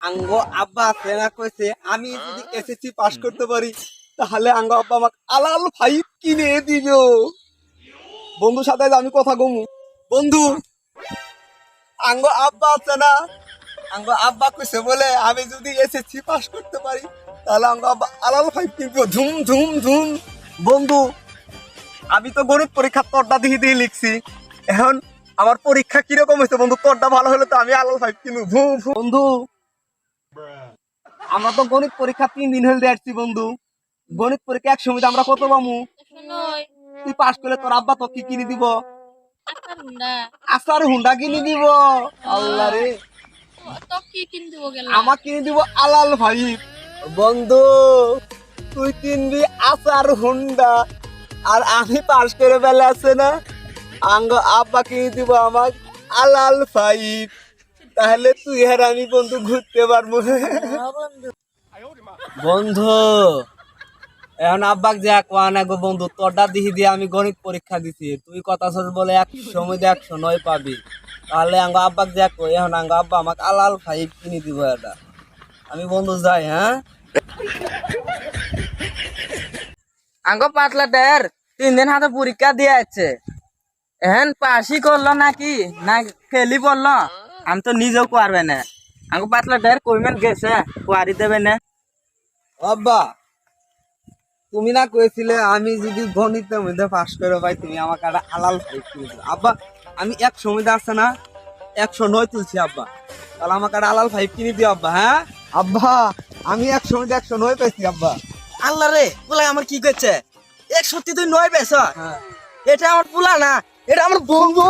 আঙ্গ আব্বা আছে না কইছে আমি যদি এসএসসি পাস করতে পারি তাহলে আঙ্গ আব্বা আমাকে আলাল ফাইভ কিনে দিবে। বন্ধুর সাথে আমি কথা কমু। বন্ধু আঙ্গ আব্বা আছে না, আঙ্গ আব্বা কইছে বলে আমি যদি এসএসসি পাস করতে পারি তাহলে আঙ্গ আব্বা আলাল ফাইভ কিনবো। ধুম ধুম ধুম। বন্ধু আমি তো গণিত পরীক্ষার তরটা দিয়ে দিয়ে লিখছি, এখন আমার পরীক্ষা কিরকম হয়েছে বন্ধু? তরটা ভালো হলে তো আমি আলাল ফাইভ কিনবো। বন্ধু আমরা তো গণিত পরীক্ষা 3 দিন হলে দেখছি বন্ধু। গণিত পরীক্ষা 100 মিনিট আমরা কত পামু? তুই পাস করলে তোর আব্বা তো কি কিনে দিব? আসার হুন্ডা কিনে দিব। আল্লাহ রে, আমার কিনে দিব আলাল ভাই। বন্ধু তুই কিনবি আসার হুন্ডা আর আমি পাস করে বেলা আছে না, আঙ্গ আব্বা কিনে দিব আমার আলাল ফাইভ। তাহলে তুই আর আমি বন্ধু ঘুরতে পারবো। বন্ধু এখন আব্বাক যে কোয়া না গো বন্ধু, তোরটা দিহি দিয়ে আমি গণিত পরীক্ষা দিছি, তুই কথা শোন বলে 100 মধ্যে 109 পাবি। তাহলে আঙ্গ আব্বাক যে কই এখন আঙ্গ আব্বা আমাকে আলাল ফাইভ কিনে দিব। এটা আমি বন্ধু যাই। হ্যাঁ আঙ্গ পাতলা টের 3 দিন হাতে পরীক্ষা দিয়ে আছে, এখন পাসই করলো নাকি না ফেলি পড়লো আমি তো নিজেও পারবে না। আঙ্গ পাতলা টের কইমেন গেছে কোয়ারি দেবে না। আব্বা তুমি না কইছিলে আমি যদি গণিতের মধ্যে পাস করে পাই তুমি আমাকে একটা আলাল ফাইভ কিনে দিবে। আব্বা আমি 100 মধ্যে আছে না 109 তুলছি আব্বা, তাহলে আমাকে একটা আলাল ফাইভ কিনে দিও আব্বা। হ্যাঁ আব্বা আমি 100 মধ্যে 109 পেয়েছি আব্বা। আল্লাহ রে বলে আমার কি করছে 100 তুই 9 পেয়েছ? হ্যাঁ এটা আমার পুলা না, এটা আমার বন্ধু।